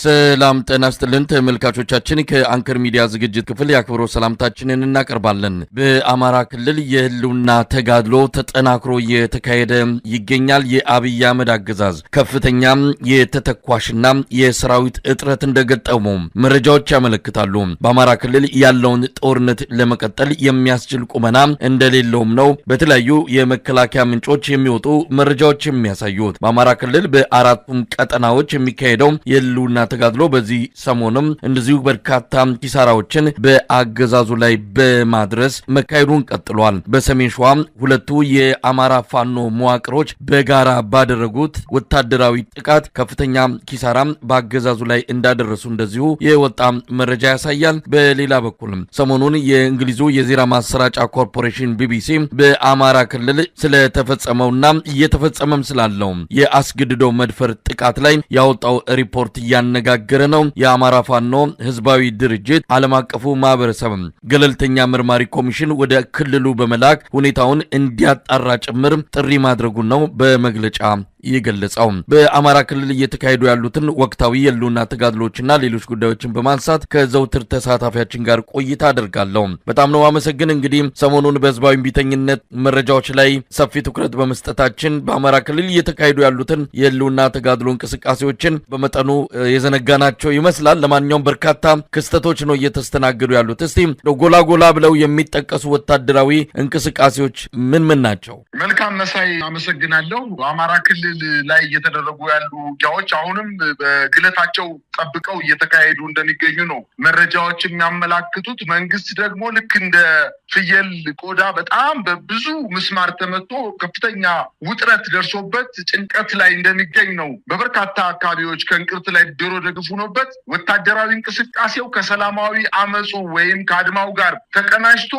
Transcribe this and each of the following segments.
ሰላም ጤና ይስጥልን ተመልካቾቻችን ከአንከር ሚዲያ ዝግጅት ክፍል ያክብሮ ሰላምታችንን እናቀርባለን። በአማራ ክልል የህልውና ተጋድሎ ተጠናክሮ እየተካሄደ ይገኛል። የአብይ አህመድ አገዛዝ ከፍተኛ የተተኳሽና የሰራዊት እጥረት እንደገጠመው መረጃዎች ያመለክታሉ። በአማራ ክልል ያለውን ጦርነት ለመቀጠል የሚያስችል ቁመና እንደሌለውም ነው በተለያዩ የመከላከያ ምንጮች የሚወጡ መረጃዎች የሚያሳዩት። በአማራ ክልል በአራቱም ቀጠናዎች የሚካሄደው የህልውና ተጋድሎ በዚህ ሰሞንም እንደዚሁ በርካታ ኪሳራዎችን በአገዛዙ ላይ በማድረስ መካሄዱን ቀጥሏል። በሰሜን ሸዋ ሁለቱ የአማራ ፋኖ መዋቅሮች በጋራ ባደረጉት ወታደራዊ ጥቃት ከፍተኛ ኪሳራ በአገዛዙ ላይ እንዳደረሱ እንደዚሁ የወጣ መረጃ ያሳያል። በሌላ በኩል ሰሞኑን የእንግሊዙ የዜና ማሰራጫ ኮርፖሬሽን ቢቢሲ በአማራ ክልል ስለተፈጸመውና እየተፈጸመም ስላለው የአስገድዶ መድፈር ጥቃት ላይ ያወጣው ሪፖርት እያነጋገረ ነው። የአማራ ፋኖ ህዝባዊ ድርጅት ዓለም አቀፉ ማህበረሰብ ገለልተኛ መርማሪ ኮሚሽን ወደ ክልሉ በመላክ ሁኔታውን እንዲያጣራ ጭምር ጥሪ ማድረጉን ነው በመግለጫ የገለጸው። በአማራ ክልል እየተካሄዱ ያሉትን ወቅታዊ የህልውና ተጋድሎችና ሌሎች ጉዳዮችን በማንሳት ከዘውትር ተሳታፊያችን ጋር ቆይታ አደርጋለሁ። በጣም ነው አመሰግን። እንግዲህ ሰሞኑን በህዝባዊ ቢተኝነት መረጃዎች ላይ ሰፊ ትኩረት በመስጠታችን በአማራ ክልል እየተካሄዱ ያሉትን የህልውና ተጋድሎ እንቅስቃሴዎችን በመጠኑ የዘነጋናቸው ይመስላል። ለማንኛውም በርካታ ክስተቶች ነው እየተስተናገዱ ያሉት። እስቲ ጎላ ጎላ ብለው የሚጠቀሱ ወታደራዊ እንቅስቃሴዎች ምን ናቸው? መልካም መሳይ፣ አመሰግናለሁ። አማራ ክልል ላይ እየተደረጉ ያሉ ውጊያዎች አሁንም በግለታቸው ጠብቀው እየተካሄዱ እንደሚገኙ ነው መረጃዎች የሚያመላክቱት። መንግስት ደግሞ ልክ እንደ ፍየል ቆዳ በጣም በብዙ ምስማር ተመቶ ከፍተኛ ውጥረት ደርሶበት ጭንቀት ላይ እንደሚገኝ ነው። በበርካታ አካባቢዎች ከእንቅርት ላይ ዶሮ ደግፍ ሆኖበት ወታደራዊ እንቅስቃሴው ከሰላማዊ አመፁ ወይም ከአድማው ጋር ተቀናጅቶ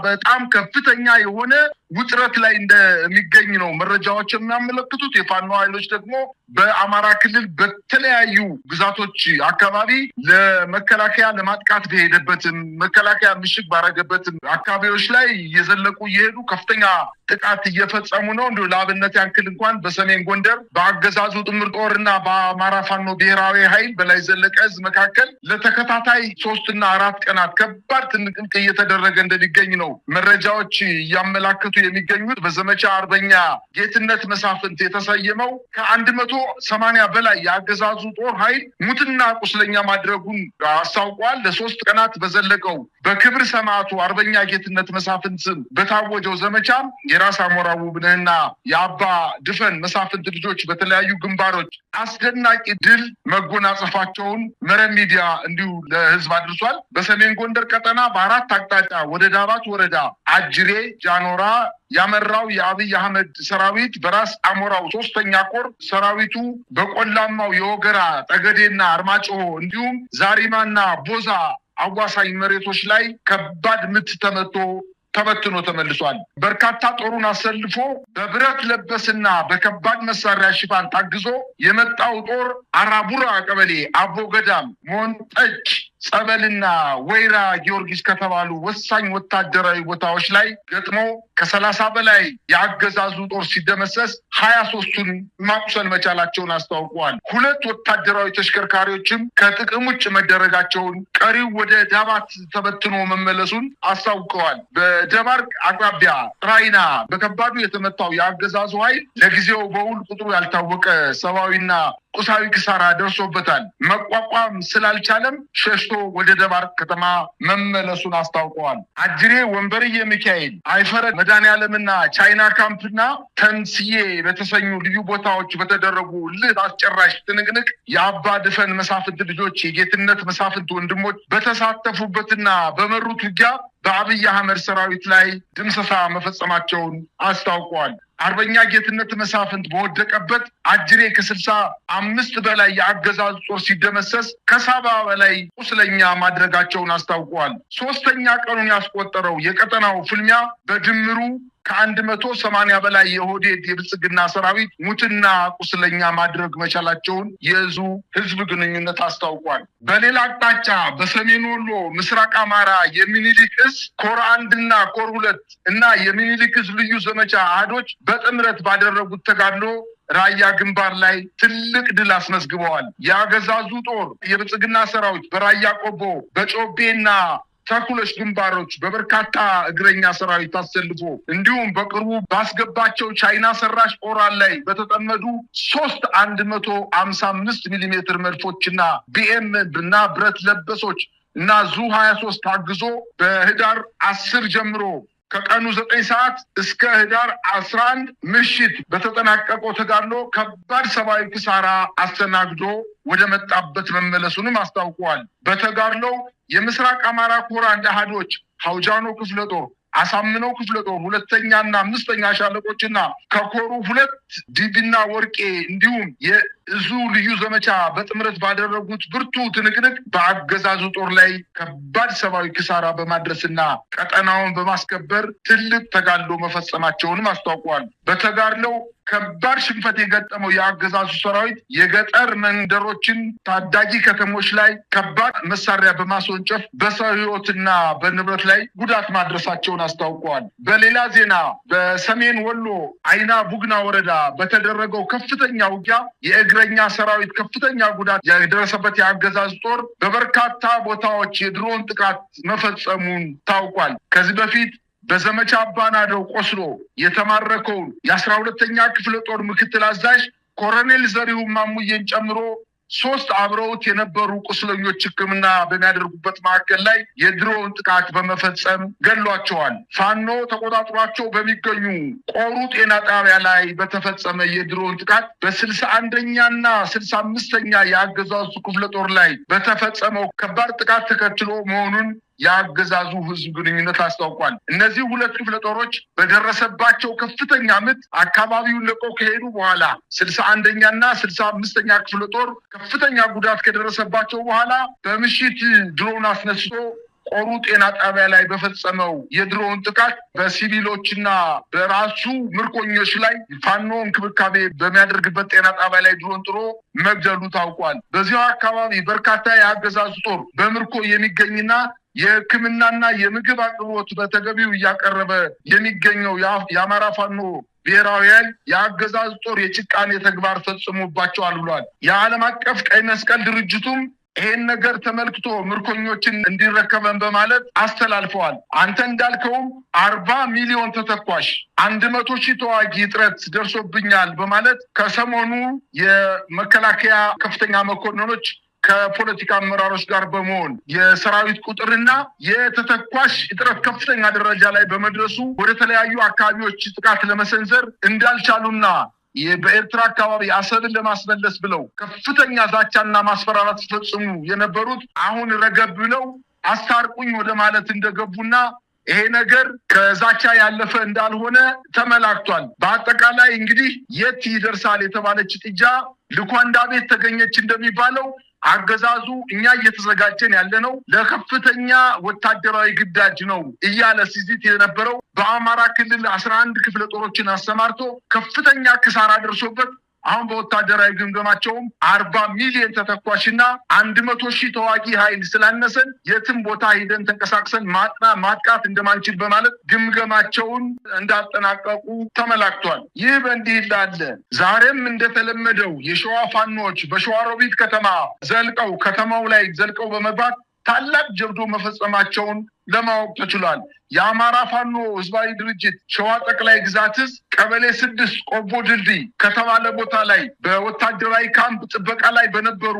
በጣም ከፍተኛ የሆነ ውጥረት ላይ እንደሚገኝ ነው መረጃዎች የሚያመለክቱት። የፋኖ ኃይሎች ደግሞ በአማራ ክልል በተለያዩ ግዛቶች አካባቢ ለመከላከያ ለማጥቃት በሄደበትም መከላከያ ምሽግ ባረገበትም አካባቢዎች ላይ እየዘለቁ እየሄዱ ከፍተኛ ጥቃት እየፈጸሙ ነው። እንዲሁ ለአብነት ያክል እንኳን በሰሜን ጎንደር በአገዛዙ ጥምር ጦርና በአማራ ፋኖ ብሔራዊ ኃይል በላይ ዘለቀ ዕዝ መካከል ለተከታታይ 3 እና 4 ቀናት ከባድ ትንቅንቅ እየተደረገ እንደሚገኝ ነው መረጃዎች እያመላከቱ የሚገኙት። በዘመቻ አርበኛ ጌትነት መሳፍንት የተሰየመው ከ180 በላይ የአገዛዙ ጦር ኃይል ሙትና ቁስለኛ ማድረጉን አስታውቋል። ለ3 ቀናት በዘለቀው በክብር ሰማዕቱ አርበኛ ጌትነት መሳፍንት ስም በታወጀው ዘመቻ የራስ አሞራ ውብነህና የአባ ድፈን መሳፍንት ልጆች በተለያዩ ግንባሮች አስደናቂ ድል መጎናጸፋቸውን መረብ ሚዲያ እንዲሁ ለህዝብ አድርሷል። በሰሜን ጎንደር ቀጠና በ4 አቅጣጫ ወደ ዳባት ወረዳ አጅሬ ጃኖራ ያመራው የአብይ አህመድ ሰራዊት በራስ አሞራው 3ኛ ኮር ሰራዊቱ በቆላማው የወገራ ጠገዴና አርማጭሆ እንዲሁም ዛሪማና ቦዛ አዋሳኝ መሬቶች ላይ ከባድ ምት ተበትኖ ተመልሷል። በርካታ ጦሩን አሰልፎ በብረት ለበስና በከባድ መሳሪያ ሽፋን ታግዞ የመጣው ጦር አራቡራ ቀበሌ አቦ ገዳም ሞንጠጭ ጸበልና ወይራ ጊዮርጊስ ከተባሉ ወሳኝ ወታደራዊ ቦታዎች ላይ ገጥሞ ከ30 በላይ የአገዛዙ ጦር ሲደመሰስ 23ቱን ማቁሰል መቻላቸውን አስታውቀዋል። 2 ወታደራዊ ተሽከርካሪዎችም ከጥቅም ውጭ መደረጋቸውን፣ ቀሪው ወደ ዳባት ተበትኖ መመለሱን አስታውቀዋል። በደባርቅ አቅራቢያ ራይና በከባዱ የተመታው የአገዛዙ ኃይል ለጊዜው በውል ቁጥሩ ያልታወቀ ሰብአዊና ቁሳዊ ኪሳራ ደርሶበታል። መቋቋም ስላልቻለም ሸሽቶ ወደ ደባርቅ ከተማ መመለሱን አስታውቀዋል። አጅሬ ወንበርዬ ሚካኤል፣ አይፈረድ መድኃኔዓለምና ቻይና ካምፕና ተንስዬ በተሰኙ ልዩ ቦታዎች በተደረጉ ልህ አስጨራሽ ትንቅንቅ የአባ ድፈን መሳፍንት ልጆች የጌትነት መሳፍንት ወንድሞች በተሳተፉበትና በመሩት ውጊያ በአብይ አህመድ ሰራዊት ላይ ድምሰሳ መፈጸማቸውን አስታውቀዋል። አርበኛ ጌትነት መሳፍንት በወደቀበት አጅሬ ከ65 በላይ የአገዛዙ ጦር ሲደመሰስ ከ70 በላይ ቁስለኛ ማድረጋቸውን አስታውቀዋል። 3ኛ ቀኑን ያስቆጠረው የቀጠናው ፍልሚያ በድምሩ ከ180 በላይ የኦህዴድ የብልጽግና ሰራዊት ሙትና ቁስለኛ ማድረግ መቻላቸውን የእዙ ህዝብ ግንኙነት አስታውቋል። በሌላ አቅጣጫ በሰሜን ወሎ ምስራቅ አማራ የሚኒሊክ ዕዝ ኮር 1 እና ኮር 2 እና የሚኒሊክ ዕዝ ልዩ ዘመቻ አህዶች በጥምረት ባደረጉት ተጋድሎ ራያ ግንባር ላይ ትልቅ ድል አስመዝግበዋል። የአገዛዙ ጦር የብልጽግና ሰራዊት በራያ ቆቦ በጮቤና ተኩለሽ ግንባሮች በበርካታ እግረኛ ሰራዊት አሰልፎ እንዲሁም በቅርቡ ባስገባቸው ቻይና ሰራሽ ኦራል ላይ በተጠመዱ 155 ሚሊ ሜትር መድፎችና ቢኤም እና ብረት ለበሶች እና ዙ 23 ታግዞ በህዳር 10 ጀምሮ ከቀኑ 9 ሰዓት እስከ ህዳር 11 ምሽት በተጠናቀቀው ተጋድሎ ከባድ ሰብአዊ ኪሳራ አስተናግዶ ወደ መጣበት መመለሱንም አስታውቀዋል። በተጋድሎው የምስራቅ አማራ ኮር አንድ አሃዶች ሐውጃኖ ክፍለ ጦር፣ አሳምነው ክፍለ ጦር 2ኛና 5ኛ ሻለቆችና ከኮሩ 2 ዲቢና ወርቄ እንዲሁም የእዙ ልዩ ዘመቻ በጥምረት ባደረጉት ብርቱ ትንቅንቅ በአገዛዙ ጦር ላይ ከባድ ሰብአዊ ኪሳራ በማድረስና ቀጠናውን በማስከበር ትልቅ ተጋድሎ መፈጸማቸውንም አስታውቀዋል። በተጋድሎው ከባድ ሽንፈት የገጠመው የአገዛዙ ሰራዊት የገጠር መንደሮችን፣ ታዳጊ ከተሞች ላይ ከባድ መሳሪያ በማስወንጨፍ በሰው ህይወትና በንብረት ላይ ጉዳት ማድረሳቸውን አስታውቀዋል። በሌላ ዜና በሰሜን ወሎ አይና ቡግና ወረዳ በተደረገው ከፍተኛ ውጊያ የእግረኛ ሰራዊት ከፍተኛ ጉዳት የደረሰበት የአገዛዙ ጦር በበርካታ ቦታዎች የድሮን ጥቃት መፈጸሙን ታውቋል። ከዚህ በፊት በዘመቻ አባናደው ቆስሎ የተማረከውን የ12ኛ ክፍለ ጦር ምክትል አዛዥ ኮሎኔል ዘሪሁን ማሙዬን ጨምሮ 3 አብረውት የነበሩ ቁስለኞች ሕክምና በሚያደርጉበት ማዕከል ላይ የድሮን ጥቃት በመፈጸም ገድሏቸዋል። ፋኖ ተቆጣጥሯቸው በሚገኙ ቆሩ ጤና ጣቢያ ላይ በተፈጸመ የድሮን ጥቃት በ61ኛና 65ኛ የአገዛዙ ክፍለ ጦር ላይ በተፈጸመው ከባድ ጥቃት ተከትሎ መሆኑን የአገዛዙ ህዝብ ግንኙነት አስታውቋል። እነዚህ 2 ክፍለ ጦሮች በደረሰባቸው ከፍተኛ ምት አካባቢውን ለቀው ከሄዱ በኋላ 61ኛና 65ኛ ክፍለ ጦር ከፍተኛ ጉዳት ከደረሰባቸው በኋላ በምሽት ድሮን አስነስቶ ቆሩ ጤና ጣቢያ ላይ በፈጸመው የድሮን ጥቃት በሲቪሎችና በራሱ ምርኮኞች ላይ ፋኖ እንክብካቤ በሚያደርግበት ጤና ጣቢያ ላይ ድሮን ጥሮ መግደሉ ታውቋል። በዚያው አካባቢ በርካታ የአገዛዙ ጦር በምርኮ የሚገኝና የሕክምናና የምግብ አቅርቦት በተገቢው እያቀረበ የሚገኘው የአማራ ፋኖ ብሔራዊ ኃይል የአገዛዙ ጦር የጭካኔ ተግባር ፈጽሞባቸዋል ብሏል። የዓለም አቀፍ ቀይ መስቀል ድርጅቱም ይሄን ነገር ተመልክቶ ምርኮኞችን እንዲረከበን በማለት አስተላልፈዋል። አንተ እንዳልከውም 40 ሚሊዮን ተተኳሽ 100,000 ተዋጊ እጥረት ደርሶብኛል በማለት ከሰሞኑ የመከላከያ ከፍተኛ መኮንኖች ከፖለቲካ አመራሮች ጋር በመሆን የሰራዊት ቁጥርና የተተኳሽ እጥረት ከፍተኛ ደረጃ ላይ በመድረሱ ወደ ተለያዩ አካባቢዎች ጥቃት ለመሰንዘር እንዳልቻሉና በኤርትራ አካባቢ አሰብን ለማስመለስ ብለው ከፍተኛ ዛቻና ማስፈራራት ሲፈጽሙ የነበሩት አሁን ረገብ ብለው አስታርቁኝ ወደ ማለት እንደገቡና ይሄ ነገር ከዛቻ ያለፈ እንዳልሆነ ተመላክቷል። በአጠቃላይ እንግዲህ የት ይደርሳል የተባለች ጥጃ ልኳንዳ ቤት ተገኘች እንደሚባለው አገዛዙ እኛ እየተዘጋጀን ያለነው ለከፍተኛ ወታደራዊ ግዳጅ ነው እያለ ሲዝት የነበረው በአማራ ክልል 11 ክፍለ ጦሮችን አሰማርቶ ከፍተኛ ኪሳራ ደርሶበት አሁን በወታደራዊ ግምገማቸውም 40 ሚሊዮን ተተኳሽና 100,000 ተዋጊ ኃይል ስላነሰን የትም ቦታ ሄደን ተንቀሳቅሰን ማጥቃት እንደማንችል በማለት ግምገማቸውን እንዳጠናቀቁ ተመላክቷል። ይህ በእንዲህ እንዳለ ዛሬም እንደተለመደው የሸዋ ፋኖች በሸዋሮቢት ከተማ ከተማው ላይ ዘልቀው በመግባት ታላቅ ጀብዶ መፈጸማቸውን ለማወቅ ተችሏል። የአማራ ፋኖ ህዝባዊ ድርጅት ሸዋ ጠቅላይ ግዛት ቀበሌ 6 ቆቦ ድልድይ ከተባለ ቦታ ላይ በወታደራዊ ካምፕ ጥበቃ ላይ በነበሩ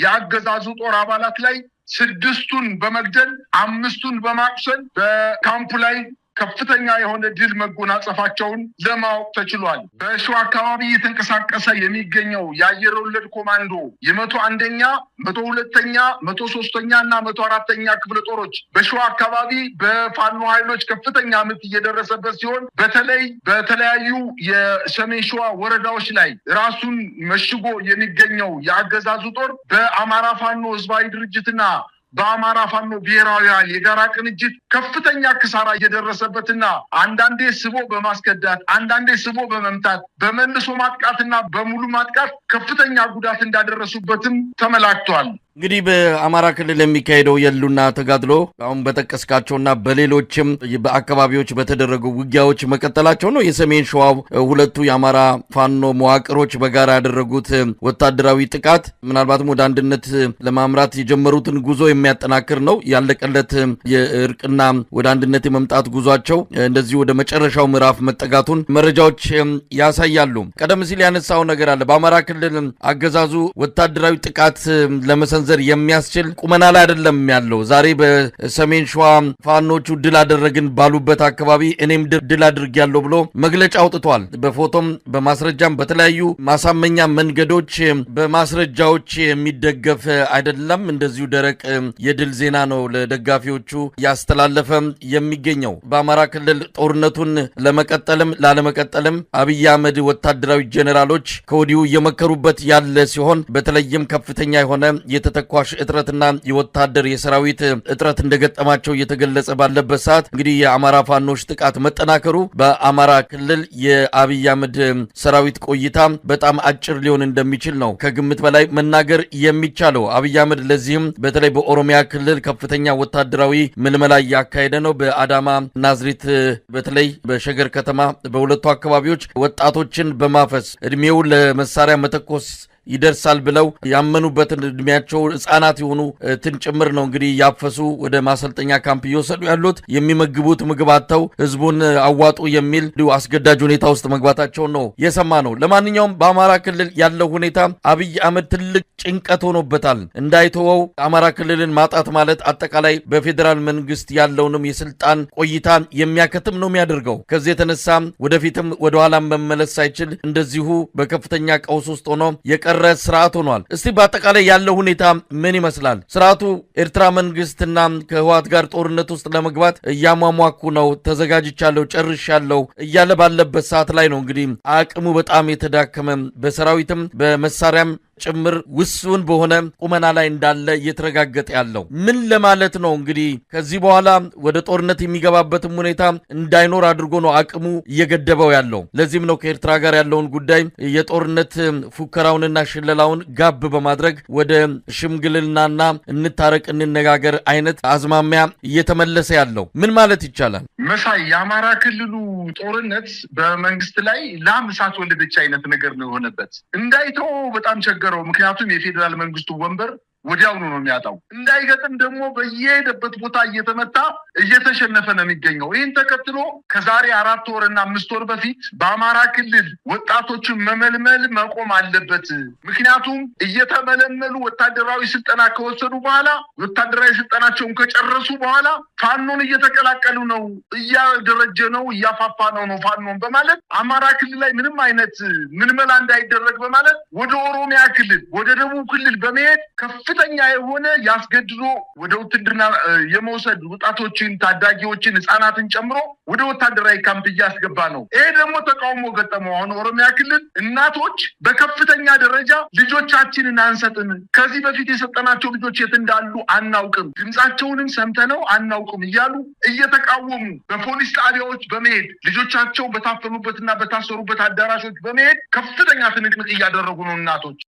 የአገዛዙ ጦር አባላት ላይ 6ቱን በመግደል 5ቱን በማቁሰል በካምፕ ላይ ከፍተኛ የሆነ ድል መጎናጸፋቸውን ለማወቅ ተችሏል። በሸዋ አካባቢ የተንቀሳቀሰ የሚገኘው የአየር ወለድ ኮማንዶ የ101ኛ፣ 102ኛ፣ 103ኛ እና 104ኛ ክፍለ ጦሮች በሸዋ አካባቢ በፋኖ ኃይሎች ከፍተኛ ምት እየደረሰበት ሲሆን በተለይ በተለያዩ የሰሜን ሸዋ ወረዳዎች ላይ ራሱን መሽጎ የሚገኘው የአገዛዙ ጦር በአማራ ፋኖ ህዝባዊ ድርጅትና በአማራ ፋኖ ብሔራዊ ኃይል የጋራ ቅንጅት ከፍተኛ ኪሳራ እየደረሰበትና አንዳንዴ ስቦ በማስከዳት አንዳንዴ ስቦ በመምታት በመልሶ ማጥቃትና በሙሉ ማጥቃት ከፍተኛ ጉዳት እንዳደረሱበትም ተመላክቷል። እንግዲህ በአማራ ክልል የሚካሄደው የህልውና ተጋድሎ አሁን በጠቀስካቸውና በሌሎችም በአካባቢዎች በተደረጉ ውጊያዎች መቀጠላቸው ነው። የሰሜን ሸዋው ሁለቱ የአማራ ፋኖ መዋቅሮች በጋራ ያደረጉት ወታደራዊ ጥቃት ምናልባትም ወደ አንድነት ለማምራት የጀመሩትን ጉዞ የሚያጠናክር ነው። ያለቀለት የእርቅና ወደ አንድነት የመምጣት ጉዟቸው እንደዚህ ወደ መጨረሻው ምዕራፍ መጠጋቱን መረጃዎች ያሳያሉ። ቀደም ሲል ያነሳው ነገር አለ። በአማራ ክልል አገዛዙ ወታደራዊ ጥቃት ለመሰንዘር የሚያስችል ቁመና ላይ አይደለም ያለው። ዛሬ በሰሜን ሸዋ ፋኖቹ ድል አደረግን ባሉበት አካባቢ እኔም ድል አድርጌያለሁ ብሎ መግለጫ አውጥቷል። በፎቶም በማስረጃም በተለያዩ ማሳመኛ መንገዶች በማስረጃዎች የሚደገፍ አይደለም። እንደዚሁ ደረቅ የድል ዜና ነው ለደጋፊዎቹ ያስተላለፈ የሚገኘው። በአማራ ክልል ጦርነቱን ለመቀጠልም ላለመቀጠልም አብይ አህመድ ወታደራዊ ጄኔራሎች ከወዲሁ እየመከሩበት ያለ ሲሆን በተለይም ከፍተኛ የሆነ የተተኳሽ እጥረትና የወታደር የሰራዊት እጥረት እንደገጠማቸው እየተገለጸ ባለበት ሰዓት እንግዲህ የአማራ ፋኖች ጥቃት መጠናከሩ በአማራ ክልል የአብይ አህመድ ሰራዊት ቆይታ በጣም አጭር ሊሆን እንደሚችል ነው ከግምት በላይ መናገር የሚቻለው። አብይ አህመድ ለዚህም በተለይ በኦሮሚያ ክልል ከፍተኛ ወታደራዊ ምልመላ እያካሄደ ነው። በአዳማ ናዝሬት፣ በተለይ በሸገር ከተማ በሁለቱ አካባቢዎች ወጣቶችን በማፈስ እድሜው ለመሳሪያ መተኮስ ይደርሳል ብለው ያመኑበትን እድሜያቸው ህጻናት የሆኑ ጭምር ነው እንግዲህ ያፈሱ ወደ ማሰልጠኛ ካምፕ እየወሰዱ ያሉት። የሚመግቡት ምግብ አጥተው ህዝቡን አዋጡ የሚል አስገዳጅ ሁኔታ ውስጥ መግባታቸው ነው የሰማ ነው። ለማንኛውም በአማራ ክልል ያለው ሁኔታ አብይ አህመድ ትልቅ ጭንቀት ሆኖበታል። እንዳይተወው አማራ ክልልን ማጣት ማለት አጠቃላይ በፌዴራል መንግስት ያለውንም የስልጣን ቆይታ የሚያከትም ነው የሚያደርገው። ከዚህ የተነሳ ወደፊትም ወደኋላም መመለስ ሳይችል እንደዚሁ በከፍተኛ ቀውስ ውስጥ ሆኖ የቀረ ስርዓት ሆኗል። እስቲ በአጠቃላይ ያለው ሁኔታ ምን ይመስላል? ስርዓቱ ኤርትራ መንግስትና ከህወሓት ጋር ጦርነት ውስጥ ለመግባት እያሟሟኩ ነው፣ ተዘጋጅቻለሁ፣ ጨርሻለሁ እያለ ባለበት ሰዓት ላይ ነው እንግዲህ አቅሙ በጣም የተዳከመ በሰራዊትም በመሳሪያም ጭምር ውስን በሆነ ቁመና ላይ እንዳለ እየተረጋገጠ ያለው ምን ለማለት ነው? እንግዲህ ከዚህ በኋላ ወደ ጦርነት የሚገባበትም ሁኔታ እንዳይኖር አድርጎ ነው አቅሙ እየገደበው ያለው። ለዚህም ነው ከኤርትራ ጋር ያለውን ጉዳይ የጦርነት ፉከራውንና ሽለላውን ጋብ በማድረግ ወደ ሽምግልናና እንታረቅ እንነጋገር አይነት አዝማሚያ እየተመለሰ ያለው። ምን ማለት ይቻላል? መሳይ የአማራ ክልሉ ጦርነት በመንግስት ላይ ላም እሳት ወለደች አይነት ነገር ነው የሆነበት። እንዳይተው በጣም ቸገረው። ምክንያቱም የፌዴራል መንግስቱ ወንበር ወዲያውኑ ነው የሚያጣው። እንዳይገጥም ደግሞ በየሄደበት ቦታ እየተመታ እየተሸነፈ ነው የሚገኘው። ይህን ተከትሎ ከዛሬ 4 ወርና 5 ወር በፊት በአማራ ክልል ወጣቶችን መመልመል መቆም አለበት። ምክንያቱም እየተመለመሉ ወታደራዊ ስልጠና ከወሰዱ በኋላ ወታደራዊ ስልጠናቸውን ከጨረሱ በኋላ ፋኖን እየተቀላቀሉ ነው፣ እያደረጀ ነው፣ እያፋፋ ነው ፋኖን በማለት አማራ ክልል ላይ ምንም አይነት ምልመላ እንዳይደረግ በማለት ወደ ኦሮሚያ ክልል ወደ ደቡብ ክልል በመሄድ ከፍተኛ የሆነ ያስገድዶ ወደ ውትድርና የመውሰድ ወጣቶችን፣ ታዳጊዎችን፣ ህጻናትን ጨምሮ ወደ ወታደራዊ ካምፕ እያስገባ ነው። ይሄ ደግሞ ተቃውሞ ገጠመው። አሁን ኦሮሚያ ክልል እናቶች በከፍተኛ ደረጃ ልጆቻችንን አንሰጥም፣ ከዚህ በፊት የሰጠናቸው ልጆች የት እንዳሉ አናውቅም፣ ድምጻቸውንም ሰምተነው አናውቅም እያሉ እየተቃወሙ በፖሊስ ጣቢያዎች በመሄድ ልጆቻቸው በታፈኑበትና በታሰሩበት አዳራሾች በመሄድ ከፍተኛ ትንቅንቅ እያደረጉ ነው እናቶች።